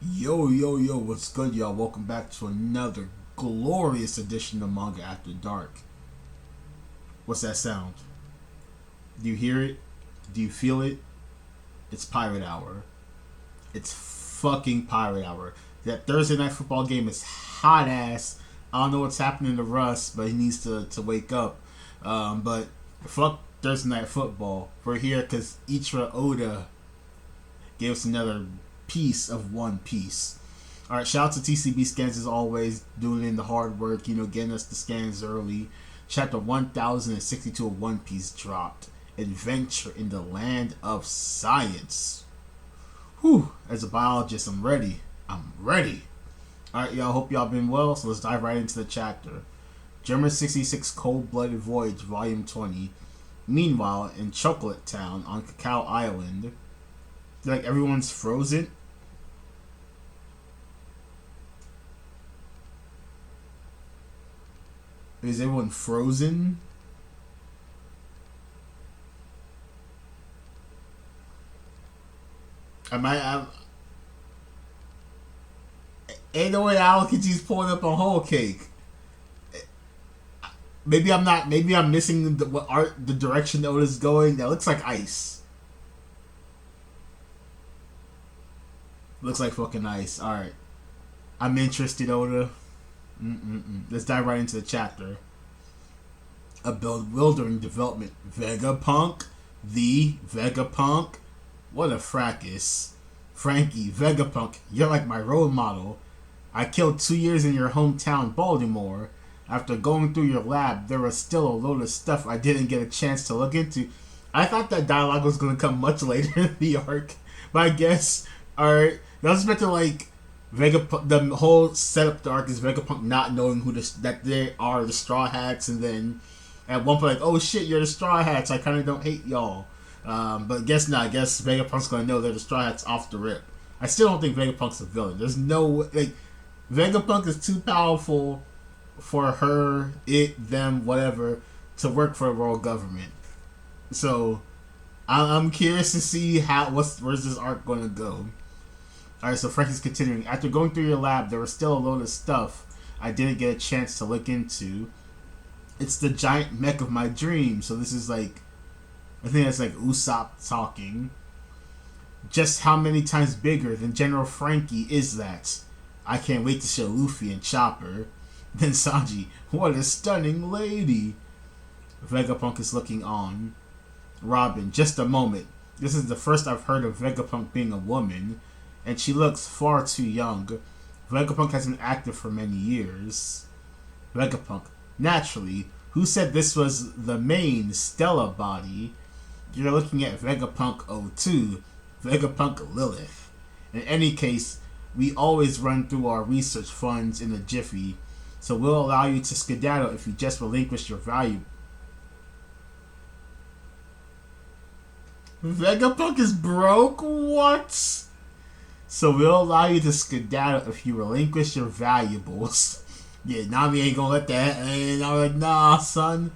Yo, yo, yo, what's good, y'all? Welcome back to another glorious edition of Manga After Dark. What's that sound? Do you hear it? Do you feel it? It's Pirate Hour. It's fucking Pirate Hour. That Thursday night football game is hot ass. I don't know what's happening to Russ, but he needs to wake up. But fuck Thursday night football. We're here because Ichira Oda gave us another piece of One Piece. All right, shout out to TCBScans as always, doing in the hard work, getting us the scans early. Chapter 1062 of One Piece dropped. Adventure in the Land of Science. Whew, as a biologist, I'm ready. I'm ready. All right, y'all, hope y'all been well, so let's dive right into the chapter. German 66 Cold-Blooded Voyage, Volume 20. Meanwhile, in Chocolate Town on Cacao Island, like everyone's frozen. Is everyone frozen? I'm ain't no way Alakiji's pulling up a whole cake. Maybe I'm not. Maybe I'm missing the direction Oda's going. That looks like ice. Looks like fucking ice. All right, I'm interested, Oda. Let's dive right into the chapter. A bewildering development. Vegapunk, the Vegapunk. What a fracas. Frankie, Vegapunk, you're like my role model. I killed 2 years in your hometown, Baltimore. After going through your lab, there was still a load of stuff I didn't get a chance to look into. I thought that dialogue was going to come much later in the arc, but I guess, alright. That was meant to, like, Vegapunk, the whole setup of the arc is Vegapunk not knowing that they are the Straw Hats, and then at one point, like, oh shit, you're the Straw Hats, I kind of don't hate y'all. But guess not. I guess Vegapunk's gonna know they're the Straw Hats off the rip. I still don't think Vegapunk's a villain. There's no like Vegapunk is too powerful for her, it, them, whatever, to work for the world government. So I'm curious to see where's this arc gonna go. All right, so Frankie's continuing. After going through your lab, there was still a load of stuff I didn't get a chance to look into. It's the giant mech of my dreams. So this is like, I think that's like Usopp talking. Just how many times bigger than General Frankie is that? I can't wait to show Luffy and Chopper. Then Sanji, what a stunning lady. Vegapunk is looking on. Robin, just a moment. This is the first I've heard of Vegapunk being a woman, and she looks far too young. Vegapunk has been active for many years. Vegapunk, naturally, who said this was the main Stella body? You're looking at Vegapunk '02, Vegapunk Lilith. In any case, we always run through our research funds in a jiffy, so we'll allow you to skedaddle if you just relinquish your value. Vegapunk is broke? What? So we'll allow you to skedaddle if you relinquish your valuables. Yeah, Nami ain't gonna let that. And I'm like, nah, son.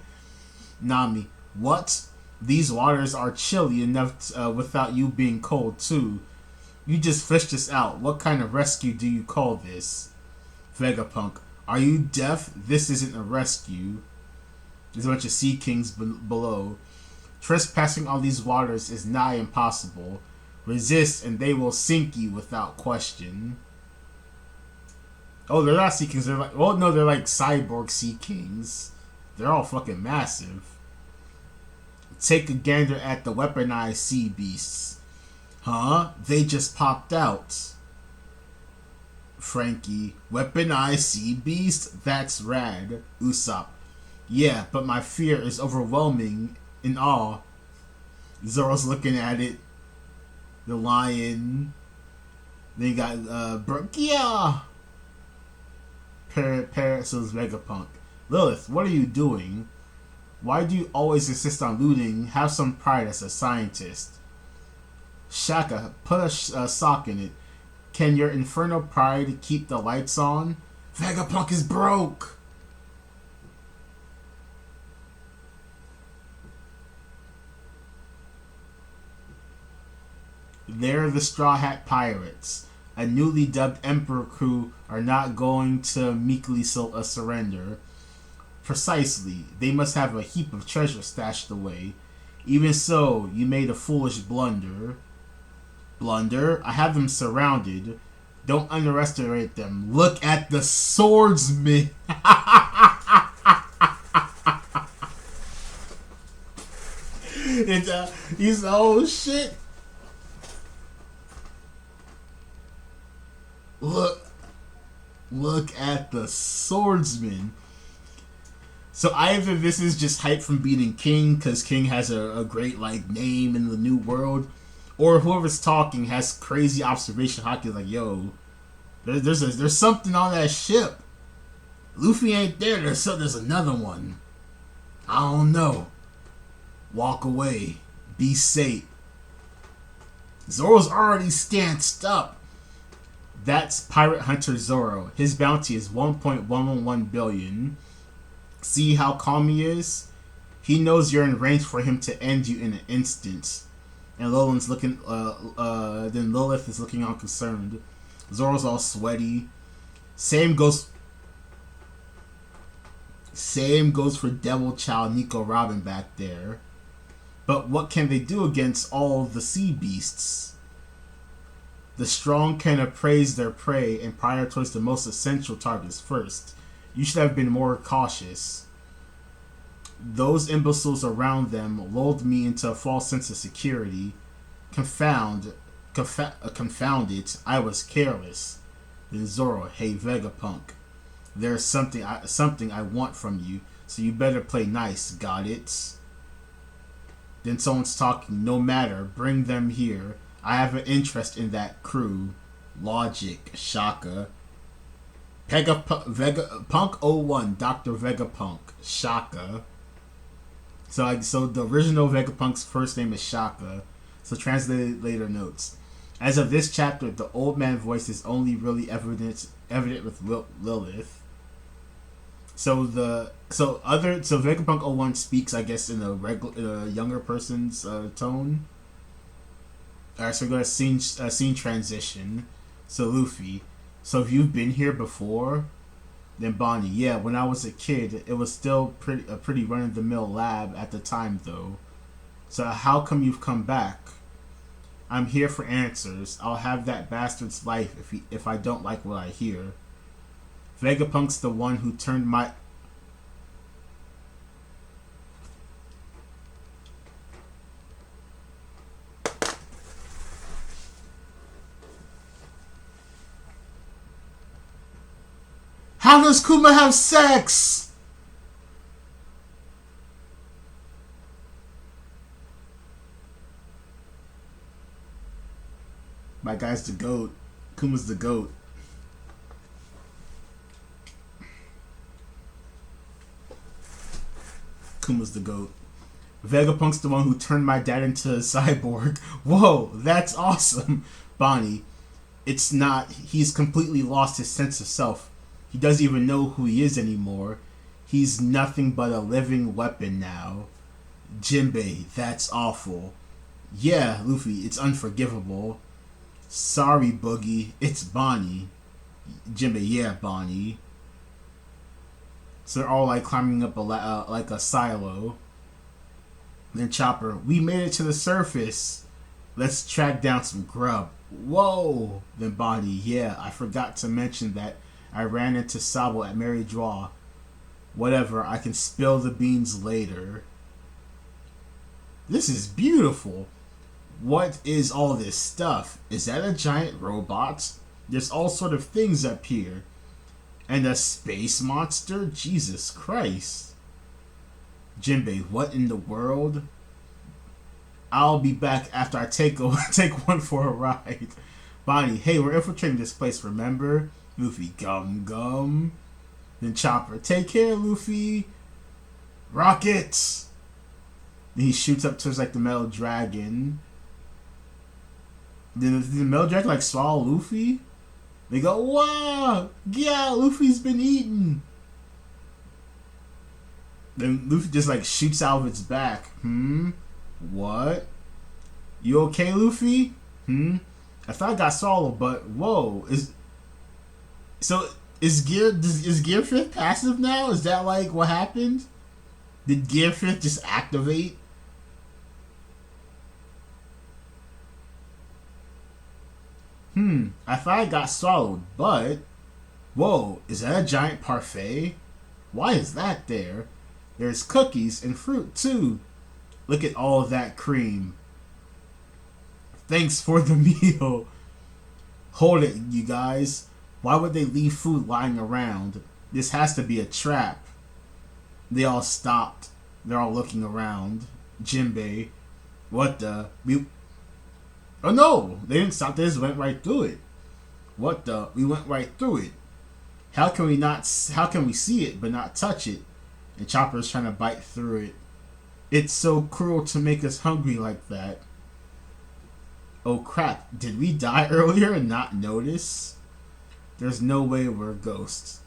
Nami, what? These waters are chilly enough without you being cold, too. You just fished us out. What kind of rescue do you call this? Vegapunk, are you deaf? This isn't a rescue. There's a bunch of sea kings below. Trespassing on these waters is nigh impossible. Resist and they will sink you without question. Oh, they're not sea kings. They're like, well, no, they're like cyborg sea kings. They're all fucking massive. Take a gander at the weaponized sea beasts. Huh? They just popped out. Frankie, weaponized sea beast? That's rad. Usopp, yeah, but my fear is overwhelming in awe. Zoro's looking at it. The lion. Then you got Brokia. Parasol's Vegapunk. Lilith, what are you doing? Why do you always insist on looting? Have some pride as a scientist. Shaka, put a sock in it. Can your infernal pride keep the lights on? Vegapunk is broke! They're the Straw Hat Pirates. A newly dubbed Emperor crew are not going to meekly surrender. Precisely. They must have a heap of treasure stashed away. Even so, you made a foolish blunder. Blunder? I have them surrounded. Don't underestimate them. Look at the swordsman. He's oh shit. Look at the swordsman. So either this is just hype from beating King because King has a great like name in the new world, or whoever's talking has crazy observation hockey like, yo, there's something on that ship. Luffy ain't there. There's another one. I don't know. Walk away. Be safe. Zoro's already stanced up. That's Pirate Hunter Zoro. His bounty is 1.111 billion. See how calm he is? He knows you're in range for him to end you in an instant. And Lilith's looking. Then Lilith is looking unconcerned. Zoro's all sweaty. Same goes for Devil Child Nico Robin back there. But what can they do against all the sea beasts? The strong can appraise their prey and prioritize the most essential targets first. You should have been more cautious. Those imbeciles around them lulled me into a false sense of security. Confound it, I was careless. Then Zoro, hey Vegapunk, there's something I want from you, so you better play nice, got it? Then someone's talking, no matter, bring them here. I have an interest in that crew. Logic, Shaka. Vegapunk 01, Dr. Vegapunk, Shaka. So the original Vegapunk's first name is Shaka. So translated later notes. As of this chapter, the old man voice is only really evident with Lilith. So Vegapunk 01 speaks, I guess, in a younger person's tone. Alright, so we're going to scene transition. So Luffy, so if you've been here before, then Bonnie, yeah, when I was a kid, it was still a pretty run-of-the-mill lab at the time, though. So how come you've come back? I'm here for answers. I'll have that bastard's life if I don't like what I hear. Vegapunk's the one who turned my... How does Kuma have sex? My guy's the GOAT. Kuma's the GOAT. Kuma's the GOAT. Vegapunk's the one who turned my dad into a cyborg. Whoa, that's awesome. Bonnie, it's not. He's completely lost his sense of self. He doesn't even know who he is anymore. He's nothing but a living weapon now. Jinbei, that's awful. Yeah, Luffy, it's unforgivable. Sorry, Boogie, it's Bonnie. Jinbei, yeah, Bonnie. So they're all like climbing up like a silo. Then Chopper, we made it to the surface. Let's track down some grub. Whoa! Then Bonnie, yeah, I forgot to mention that I ran into Sabo at Mary Draw. Whatever, I can spill the beans later. This is beautiful. What is all this stuff? Is that a giant robot? There's all sort of things up here. And a space monster? Jesus Christ. Jinbei, what in the world? I'll be back after I take one for a ride. Bonnie, hey, we're infiltrating this place, remember? Luffy, gum. Then Chopper, take care, Luffy. Rockets! Then he shoots up towards like the metal dragon. Then the metal dragon like swallow Luffy? They go, wow! Yeah, Luffy's been eaten! Then Luffy just like shoots out of its back. What? You okay, Luffy? I thought I got swallowed, but whoa, is Gear Fifth passive now? Is that like what happened? Did Gear Fifth just activate? I thought I got swallowed, but whoa, is that a giant parfait? Why is that there? There's cookies and fruit too. Look at all of that cream. Thanks for the meal. Hold it, you guys. Why would they leave food lying around? This has to be a trap. They all stopped. They're all looking around. Jinbei. What the? Oh no! They didn't stop. They just went right through it. What the? We went right through it. How can we not? How can we see it but not touch it? And Chopper's trying to bite through it. It's so cruel to make us hungry like that. Oh crap, did we die earlier and not notice? There's no way we're ghosts.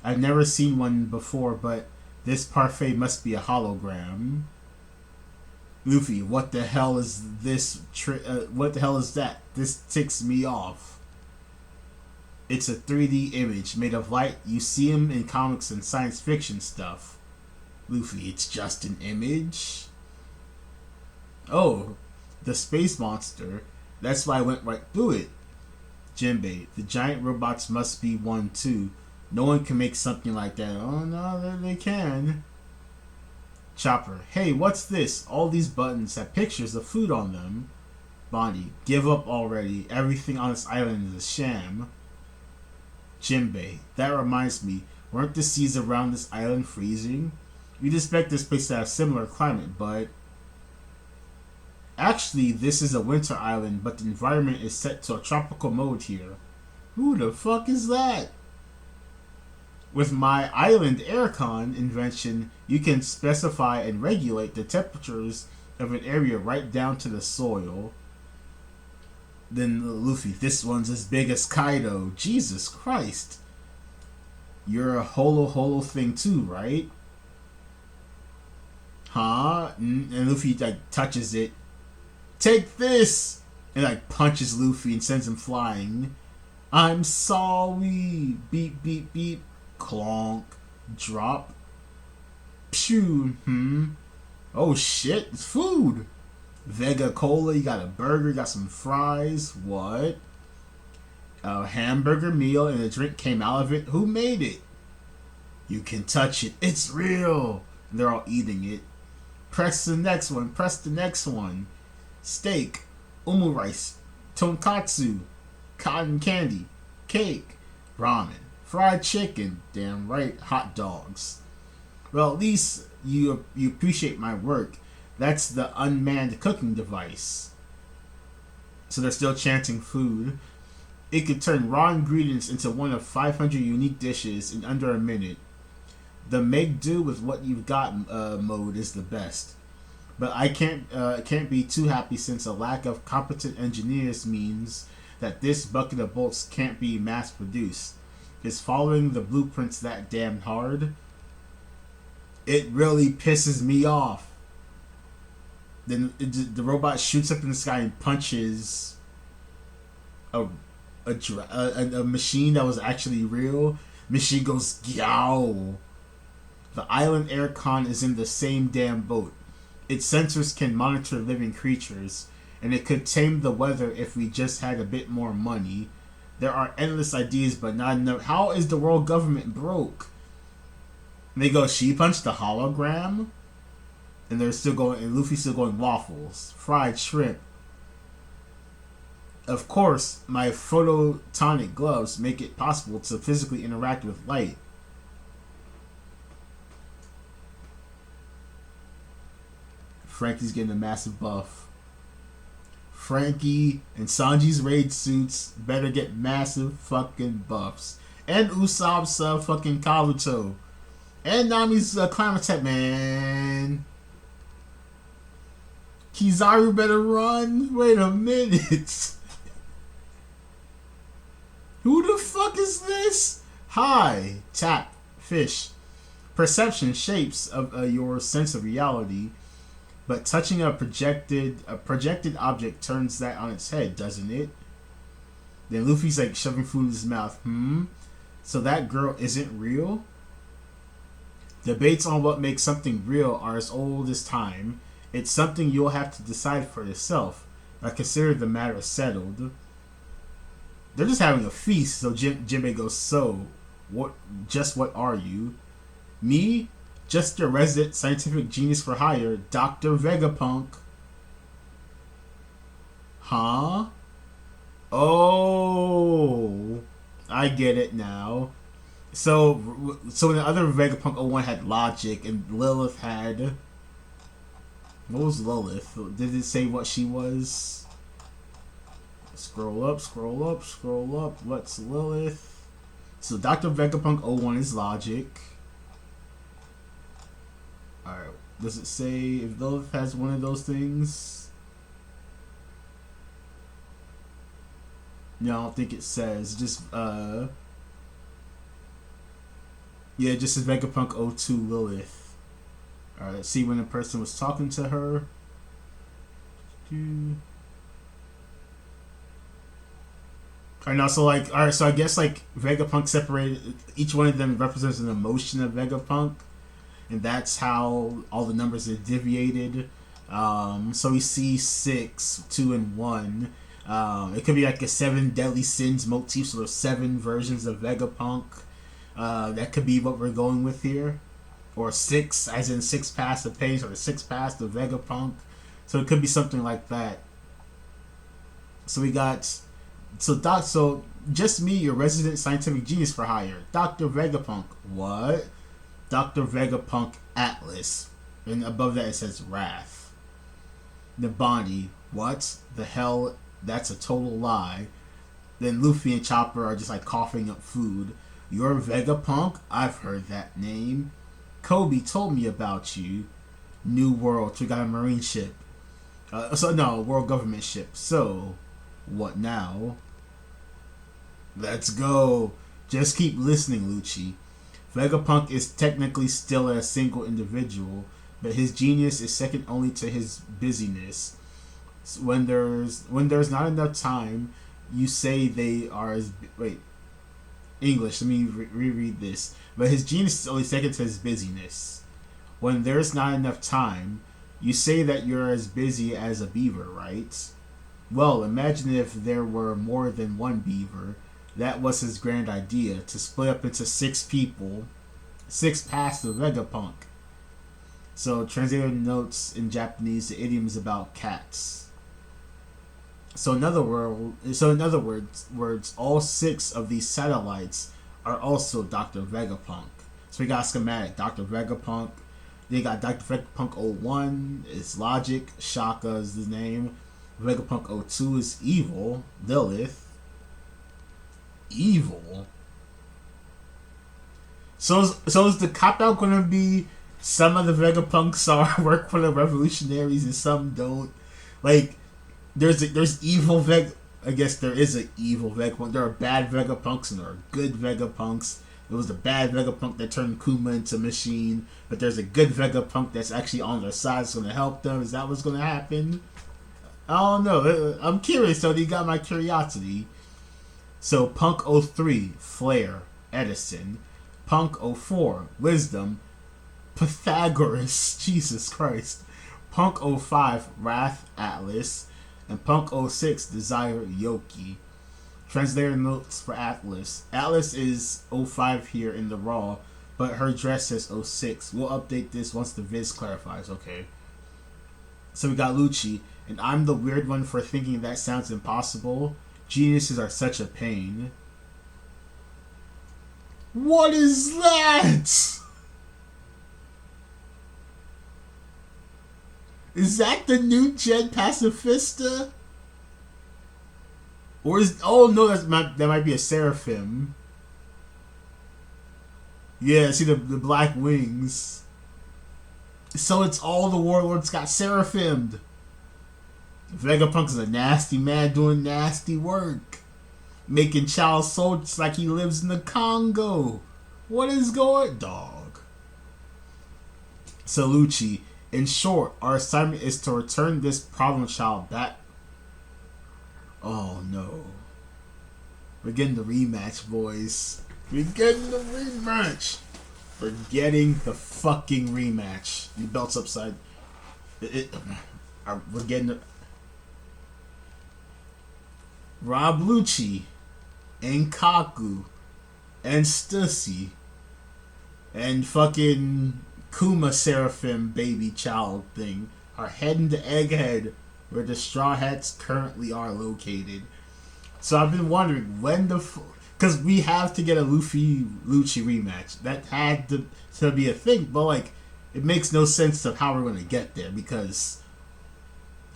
I've never seen one before, but this parfait must be a hologram. Luffy, what the hell is this? What the hell is that? This ticks me off. It's a 3D image made of light. You see them in comics and science fiction stuff. Luffy, it's just an image? Oh, the space monster. That's why I went right through it. Jinbei, the giant robots must be one too. No one can make something like that. Oh no, they can. Chopper, hey, what's this? All these buttons have pictures of food on them. Bonnie, give up already. Everything on this island is a sham. Jinbei, that reminds me. Weren't the seas around this island freezing? You'd expect this place to have similar climate, but... Actually, this is a winter island, but the environment is set to a tropical mode here. Who the fuck is that? With my island aircon invention, you can specify and regulate the temperatures of an area right down to the soil. Then Luffy, this one's as big as Kaido. Jesus Christ. You're a holo thing too, right? Huh? And Luffy like touches it. Take this! And like punches Luffy and sends him flying. I'm sorry. Beep, beep, beep. Clonk. Drop. Pew. Oh shit, it's food. Vega Cola, you got a burger, you got some fries. What? A hamburger meal and a drink came out of it. Who made it? You can touch it. It's real. And they're all eating it. Press the next one. Press the next one. Steak, umu rice, tonkatsu, cotton candy, cake, ramen, fried chicken, damn right, hot dogs. Well, at least you appreciate my work. That's the unmanned cooking device. So they're still chanting food. It could turn raw ingredients into one of 500 unique dishes in under a minute. The make do with what you've got mode is the best. But I can't be too happy since a lack of competent engineers means that this bucket of bolts can't be mass produced. Is following the blueprints that damn hard? It really pisses me off. Then the robot shoots up in the sky and punches a machine that was actually real. Machine goes yow. The island aircon is in the same damn boat. Its sensors can monitor living creatures, and it could tame the weather if we just had a bit more money. There are endless ideas, but not enough. How is the world government broke? And they go, she punched the hologram? And they're still going, and Luffy's still going waffles, fried shrimp. Of course, my photonic gloves make it possible to physically interact with light. Frankie's getting a massive buff. Frankie and Sanji's raid suits better get massive fucking buffs. And Usopp's fucking Kabuto. And Nami's climate tech, man. Kizaru better run. Wait a minute. Who the fuck is this? Hi. Tap. Fish. Perception shapes of your sense of reality. But touching a projected object turns that on its head, doesn't it? Then Luffy's like shoving food in his mouth. So that girl isn't real? Debates on what makes something real are as old as time. It's something you'll have to decide for yourself. I consider the matter settled. They're just having a feast, so Jinbei goes, so, what? Just what are you? Me? Just your resident scientific genius for hire, Dr. Vegapunk. Huh? Oh, I get it now. So the other Vegapunk 01 had logic, and Lilith had... What was Lilith? Did it say what she was? Scroll up, scroll up, scroll up. What's Lilith? So Dr. Vegapunk 01 is logic. Alright, does it say if Lilith has one of those things? No, I don't think it says. Just, yeah, it just says Vegapunk 02 Lilith. Alright, let's see when the person was talking to her. Alright, now, so, like, alright, so I guess, like, Vegapunk separated, each one of them represents an emotion of Vegapunk, and that's how all the numbers are deviated. So we see 6, 2, and 1. It could be like a 7 deadly sins motif, so there's 7 versions of Vegapunk. That could be what we're going with here. Or 6, as in 6 paths of pain, or 6 paths of Vegapunk. So it could be something like that. So we got... So just me, your resident scientific genius for hire. Dr. Vegapunk. What? Dr. Vegapunk Atlas. And above that it says Wrath. Nabani. What the hell? That's a total lie. Then Luffy and Chopper are just like coughing up food. You're Vegapunk? I've heard that name. Kobe told me about you. New World. So we got a marine ship. World government ship. So, what now? Let's go. Just keep listening, Lucci. Vegapunk is technically still a single individual, but his genius is second only to his busyness. So when there's not enough time, you say they are as... Wait. English, let me reread this. But his genius is only second to his busyness. When there's not enough time, you say that you're as busy as a beaver, right? Well, imagine if there were more than one beaver. That was his grand idea, to split up into 6 people, 6 paths of Vegapunk. So, translator notes in Japanese, the idiom is about cats. So in other words, all 6 of these satellites are also Dr. Vegapunk. So we got a schematic, Dr. Vegapunk. Then you got Dr. Vegapunk 01 is Logic, Shaka is the name. Vegapunk 02 is Evil, Lilith. Evil? So is the cop out gonna be some of the Vegapunks are work for the revolutionaries and some don't? Like, there's evil I guess there is an evil Vegapunk. There are bad Vegapunks and there are good Vegapunks. There was the bad Vegapunk that turned Kuma into machine, but there's a good Vegapunk that's actually on their side, that's gonna help them. Is that what's gonna happen? I don't know. I'm curious, so you got my curiosity. So Punk 03, Flare, Edison. Punk 04, Wisdom, Pythagoras, Jesus Christ. Punk 05, Wrath, Atlas. And Punk 06, Desire, Yoki. Translator notes for Atlas. Atlas is 05 here in the Raw, but her dress says 06. We'll update this once the Viz clarifies, okay? So we got Lucci. And I'm the weird one for thinking that sounds impossible. Geniuses are such a pain. What is that? Is that the new Gen Pacifista? Or is... Oh no, that might be a Seraphim. Yeah, see the black wings. So it's all the warlords got Seraphimed. Vegapunk is a nasty man doing nasty work. Making child soldiers like he lives in the Congo. What is going... Dog. So Lucci, in short, our assignment is to return this problem child back... Oh no. We're getting the rematch, boys. We're getting the rematch. We're getting the fucking rematch. The belt's upside. We're getting the... Rob Lucci and Kaku and Stussy and fucking KUMA Seraphim baby child thing are heading to Egghead, where the Straw Hats currently are located. So I've been wondering when because we have to get a Luffy Lucci rematch. That had to be a thing, but like it makes no sense of how we're gonna get there, because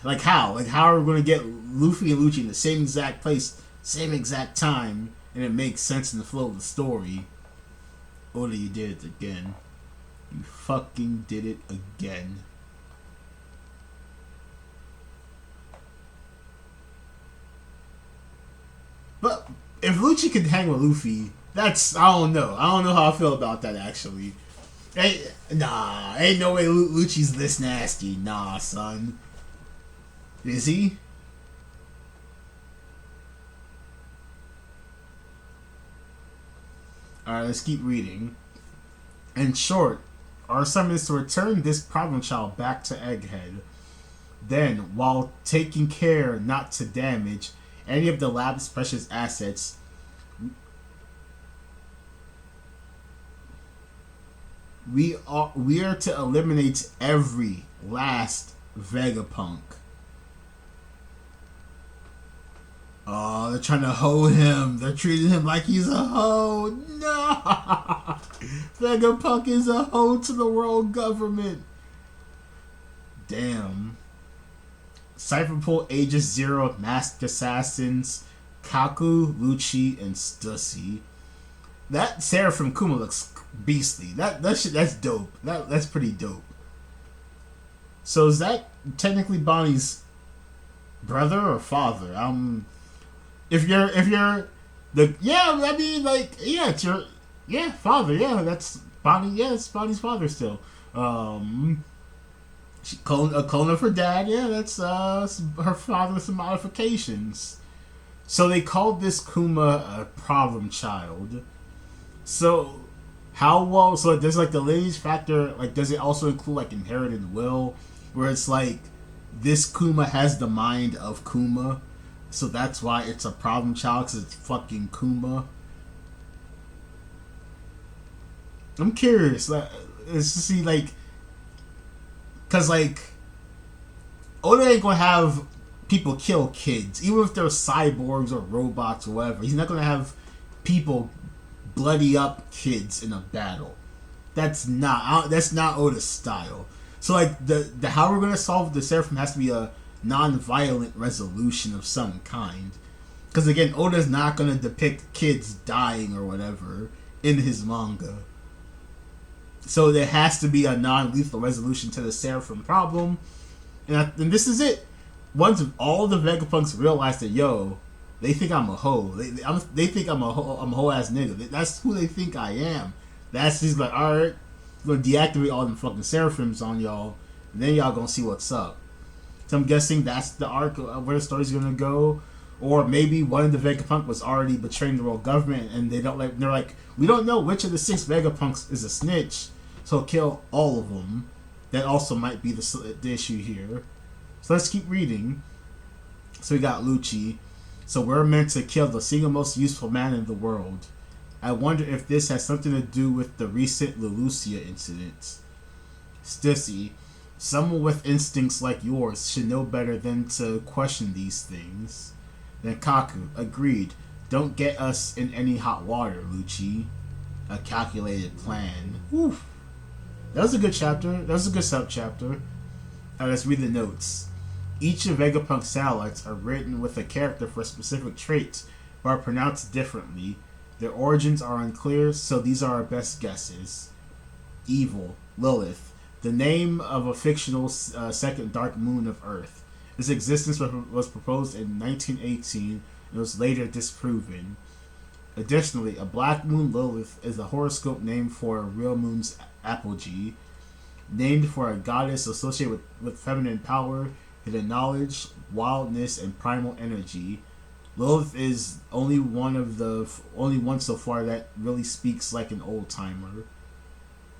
how are we gonna get Luffy and Lucci in the same exact place, same exact time, and it makes sense in the flow of the story? Oda, you did it again. You fucking did it again. But if Lucci could hang with Luffy, that's... I don't know. I don't know how I feel about that, actually. Ain't no way Lucci's this nasty. Nah, son. Is he? Alright, let's keep reading. In short, our assignment is to return this problem child back to Egghead. Then, while taking care not to damage any of the lab's precious assets, we are to eliminate every last Vegapunk. Oh, they're trying to hoe him. They're treating him like he's a hoe. No! Vegapunk is a hoe to the world government. Damn. Cypherpool Aegis Zero Masked Assassins, Kaku, Lucci, and Stussy. That Seraphim KUMA looks beastly. That's dope. That's pretty dope. So is that technically Bonnie's brother or father? If you're the it's your father. Yeah, that's Bonnie. Yeah, it's Bonnie's father still. She a clone of her dad. Yeah, that's her father with some modifications. So they called this KUMA a problem child. So how well? So there's like the lineage factor. Like, does it also include like inherited will, where it's like this KUMA has the mind of KUMA, so that's why it's a problem child, because it's fucking KUMA. I'm curious. It's to see because Oda ain't gonna have people kill kids, even if they're cyborgs or robots or whatever. He's not gonna have people bloody up kids in a battle. That's not Oda's style. So the how we're gonna solve the Seraphim has to be a non-violent resolution of some kind. Because again, Oda's not gonna depict kids dying or whatever in his manga. So there has to be a non-lethal resolution to the Seraphim problem, and this is it. Once all the Vegapunks realize that they think I'm a hoe. They think I'm a hoe ass nigga. That's who they think I am. He's like, alright, I'm gonna deactivate all them fucking Seraphims on y'all, and then y'all gonna see what's up. So I'm guessing that's the arc of where the story's gonna go. Or maybe one of the Vegapunk was already betraying the world government, and they're like, we don't know which of the 6 Vegapunks is a snitch, so kill all of them. That also might be the issue here. So let's keep reading. So we got Lucci. So we're meant to kill the single most useful man in the world. I wonder if this has something to do with the recent Lelucia incident. Stussy. Someone with instincts like yours should know better than to question these things. Then Kaku. Agreed. Don't get us in any hot water, Lucci. A calculated plan. Oof. That was a good chapter. That was a good sub-chapter. Let's read the notes. Each of Vegapunk's satellites are written with a character for specific traits, but are pronounced differently. Their origins are unclear, so these are our best guesses. Evil. Lilith. The name of a fictional second dark moon of Earth. Its existence was proposed in 1918 and was later disproven. Additionally, a black moon Lilith is a horoscope name for a real moon's apogee, named for a goddess associated with feminine power, hidden knowledge, wildness, and primal energy. Lilith is only one so far that really speaks like an old timer.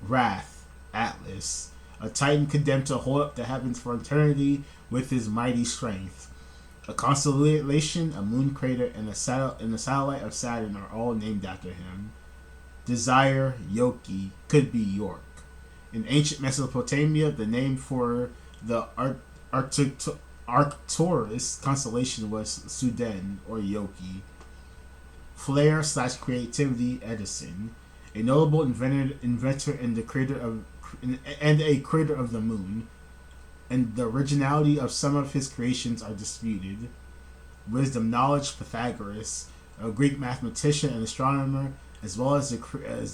Wrath, Atlas, a titan condemned to hold up the heavens for eternity with his mighty strength. A constellation, a moon crater, and a satellite of Saturn are all named after him. Desire, Yoki, could be York. In ancient Mesopotamia, the name for the Arcturus constellation was Suden or Yoki. Flair slash creativity, Edison, a notable inventor in the creator of and a creator of the moon, and the originality of some of his creations are disputed. Wisdom, knowledge, Pythagoras, a Greek mathematician and astronomer, as well as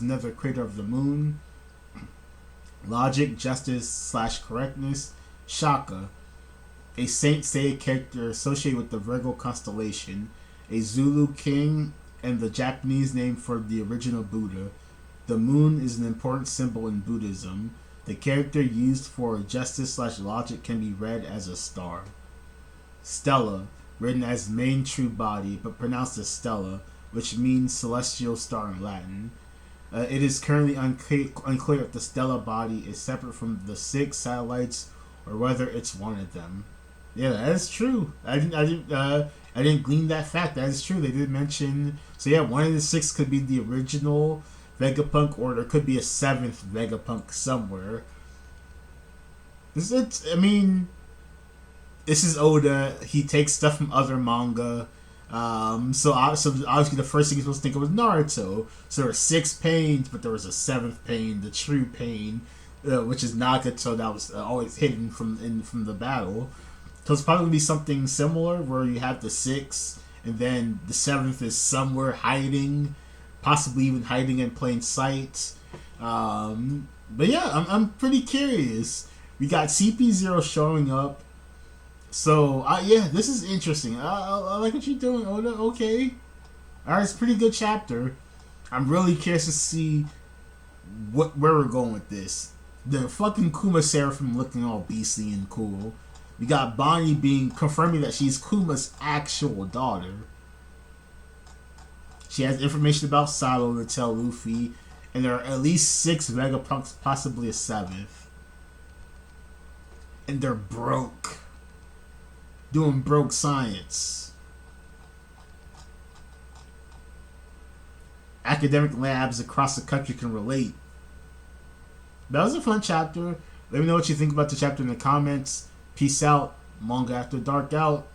another creator of the moon. Logic, justice slash correctness, Shaka, a Saint Seiya character associated with the Virgo constellation, a Zulu king, and the Japanese name for the original Buddha. The moon is an important symbol in Buddhism. The character used for justice slash logic can be read as a star. Stella, written as main true body, but pronounced as Stella, which means celestial star in Latin. It is currently unclear if the Stella body is separate from the 6 satellites or whether it's one of them. Yeah, that is true. I didn't glean that fact. That is true. They did mention. So yeah, one of the 6 could be the original Vegapunk, or there could be a 7th Vegapunk somewhere. I mean, this is Oda. He takes stuff from other manga. So obviously the first thing you're supposed to think of was Naruto. So there were 6 pains, but there was a 7th pain, the true pain, which is Nagato, that was always hidden from the battle. So it's probably gonna be something similar where you have the 6, and then the 7th is somewhere hiding, possibly even hiding in plain sight. But yeah, I'm pretty curious. We got CP0 showing up. So, yeah, this is interesting. I like what you're doing, Oda. Okay. Alright, it's a pretty good chapter. I'm really curious to see where we're going with this. The fucking Kuma Seraphim looking all beastly and cool. We got Bonnie confirming that she's Kuma's actual daughter. She has information about Salo to tell Luffy, and there are at least 6 Vegapunks, possibly a 7th. And they're broke. Doing broke science. Academic labs across the country can relate. That was a fun chapter. Let me know what you think about the chapter in the comments. Peace out. Manga After Dark out.